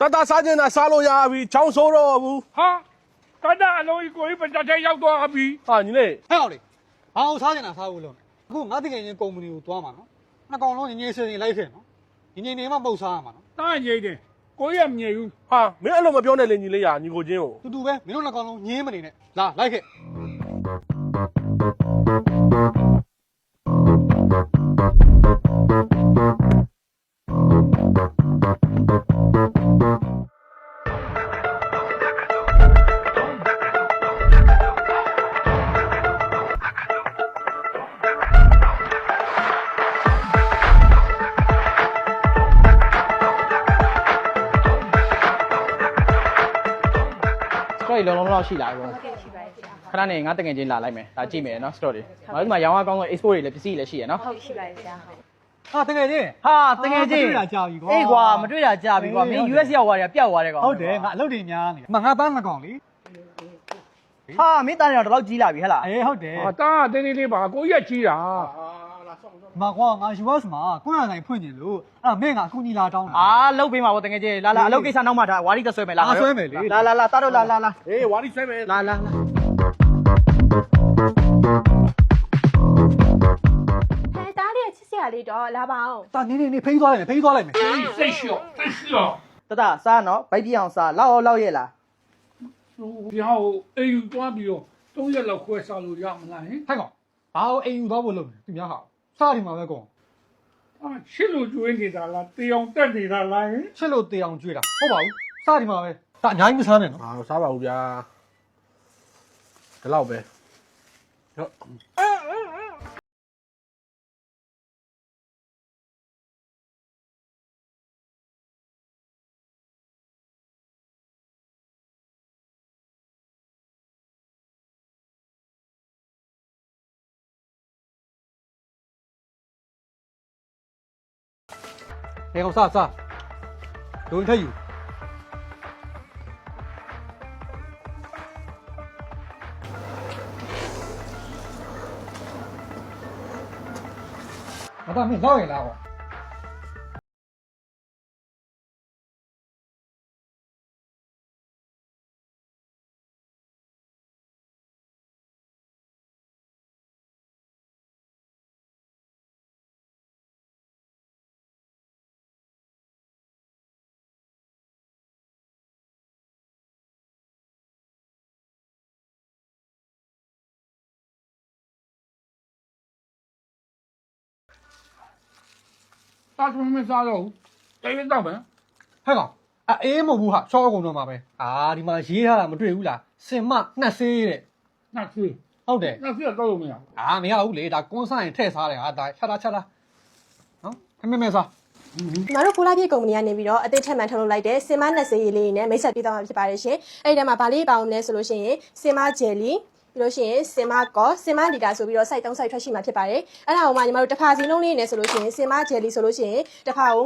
တာစားခြင်းသာစားလို့ရပြီချောင်းဆိုးတော့ဘူး ဟာတတ်အလုံးကြီးကိုကြီးပကြတဲ့ရောက်သွားပြီ ဟာညီလေး ဟဲ့အောင်လေဘာအောင်စားနေတာစားဘူးလို့အခုငါတကယ်ချင်းကုမ္ပဏီကိုသွားမှာနော်နှစ်ကောင်လုံးငင်းငင်းစင်စင်လိုက်ခဲ့နော်ညီညီနေမှပုတ်စားရမှာနော် တားရိတ်တယ်ကိုကြီးကမြည်ဘူး ဟာမင်းအဲ့လိုမပြောနဲ့လေညီလေးရာညီကိုချင်းကို တူတူပဲမင်းတို့နှစ်ကောင်လုံးငင်းမနေနဲ့လာလိုက်ခဲ့ story လုံးတော့ရှိလာပြီပေါ့ ဟုတ်ကဲ့ရှိပါတယ်ဗျာ ခဏနေငါတကယ်ချင်းလာလိုက်မယ်ဒါကြည့်မယ်နော် story ငါတို့ဒီမှာရောင်းအားကောင်းဆုံး export တွေလည်းပစ္စည်းလည်းရှိရနော် ဟုတ်ရှိပါတယ်ဗျာဟုတ် ဟာတကယ်ချင်း ဟာတကယ်ချင်း တွေ့တာကြာပြီကွာ အေးကွာမတွေ့တာကြာပြီကွာမင်း US ရောက်သွားတယ်ပျောက်သွားတယ်ကွာ ဟုတ်တယ်ငါအလုပ်တွေများနေငါသားနှစ်ကောင်လေ ဟာမင်းတားနေတော့ဒီလောက်ကြီးလာပြီဟဲ့လား အေးဟုတ်တယ် ဟာတားတင်းတင်းလေးပါကိုကြီးကကြီးတာ မကွာငါ US မှာကိုရနိုင်ဖွင့်နေလို့အဲ့မင်းကအကူညီလာတောင်းတာ အာလုတ်ပေးမှာပေါ့တကယ်ချင်းလာအလုပ်ကိစ္စနောက်မှဒါဝါရီသက်ဆွဲမယ်လား ဆွဲမယ်လေ လာတားတော့လာ အေးဝါရီဆွဲမယ် လာ ဟဲ့တားလေးချစ်စရာလေးတော့လာပါအောင် တာနေဖိသွားလိုက်မယ်ဖိသွားလိုက်မယ် စိတ်လျှော့စိတ်လျှော့ တတစားနော်ဗိုက်ပြအောင်စားလောက်ရဲ့လား ဒီဟာကိုအေးယူသွားပြီးတော့3ရက်လောက်ခွဲစားလို့ရမလားဟင် ဟဲ့ကောင်ဘာလို့အိမ်ယူသွားဖို့လုပ်နေသူများဟာစားဒီမှာပဲကောင် အာချစ်လို့ကျွေးနေတာလားတေအောင်တက်နေတာလားဟင် ချစ်လို့တေအောင်ကြွေးတာဟုတ်ပါဘူးစားဒီမှာပဲဒါအများကြီးမစားနဲ့နော် ဟာစားပါဦးဗျာဒီလောက်ပဲရော့ဟဲ့ကောင်စားဒုံထက်ယူအတားမင်းလောက်ရင်လားကွာ တားမစားတော့ဘူးတိတ်တော့မယ် ဟဲ့ကောင်အေးမဟုတ်ဘူးဟာရှော့ကုန်တော့မှာပဲဒီမှာရေးထားတာမတွေ့ဘူးလားစင်မနှက်ဆေးတဲ့ နှက်ဆွေး ဟုတ်တယ် နှက်ဆွေးတော့လို့မရဘူး မရဘူးလေဒါကွန်းဆိုင်ထည့်စားတယ်ဒါချက်တာနော်မဲစား ညီမတို့ဖိုလာပြေကုမ္ပဏီကနေပြီးတော့အသစ်ထက်မှန်ထုတ်လုပ်လိုက်တဲ့စင်မနဲ့စေးရည်လေးနဲ့မိတ်ဆက်ပေးသွားမှာဖြစ်ပါတယ်ရှင်အဲ့ဒီထဲမှာဗာလေးပါအောင်လဲဆိုလို့ရှိရင်စင်မဂျယ်လီပြီးလို့ရှိရင်စင်မကောစင်မလီတာဆိုပြီးတော့ site 3 site ထွက်ရှိမှာဖြစ်ပါတယ်အဲ့ဒါကိုမှညီမတို့တစ်ဖာစီလုံးလေးနဲ့ဆိုလို့ရှိရင်စင်မဂျယ်လီဆိုလို့ရှိရင်တစ်ဖာကို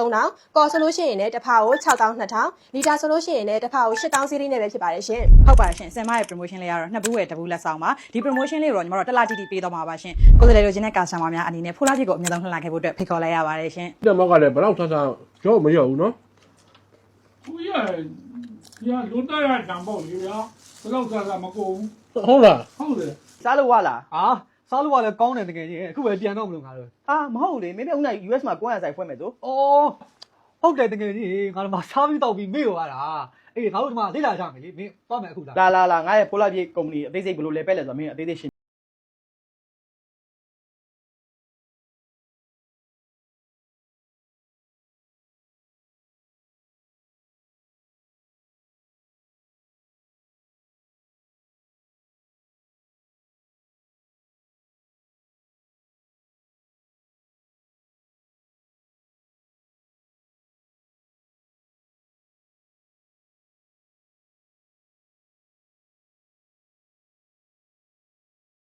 9300ကောဆိုလို့ရှိရင်လည်းတစ်ဖာကို6200လီတာဆိုလို့ရှိရင်လည်းတစ်ဖာကို8000စီးလေးနဲ့ပဲဖြစ်ပါတယ်ရှင် ဟုတ်ပါတယ်ရှင်စင်မရဲ့ promotion လေးကတော့နှစ်ဘူးဝယ်တစ်ဘူးလက်ဆောင်ပါဒီ promotion လေးကိုတော့ညီမတို့တစ်လတိတိပေးတော့မှာပါရှင်ကိုယ်စားလှယ်တို့ချင်းတဲ့ customer များအနေနဲ့ဖိုလာပြစ်ကိုအများဆုံးလှန်လာခဲ့ဖို့အတွက်ဖိတ်ခေါ်လိုက်ရပါတယ်ရှင် ဒီမောက်ကလည်းဘယ်တော့ဆန်းရော့မရော့ဘူးနော် ကိုကြီးကလွတ်တရတံပေါ့လေဗျာဘယ်တော့စားမကုန်ဘူး ဟုတ်လား ဟုတ်တယ် စားလို့ဝလား စားလို့ကလည်းကောင်းတယ်တကယ်ကြီးအခုပဲပြန်တော့မလို့ငါတို့ အာမဟုတ်လေမင်းတို့ဦးနိုင် US မှာ900ဆိုင်ဖွင့်မယ်ဆို ဟုတ်တယ်တကယ်ကြီးငါတို့မှာစားပြီးတောက်ပြီးမေ့သွားတာအေးငါတို့ဒီမှာလေ့လာကြမယ်လေမင်းသွားမယ်အခုလား လာငါရဲ့ဖိုလာပြေကုမ္ပဏီအသေးစိတ်ဘယ်လိုလဲပဲလဲဆိုတော့မင်းအသေးစိတ်ရှင်း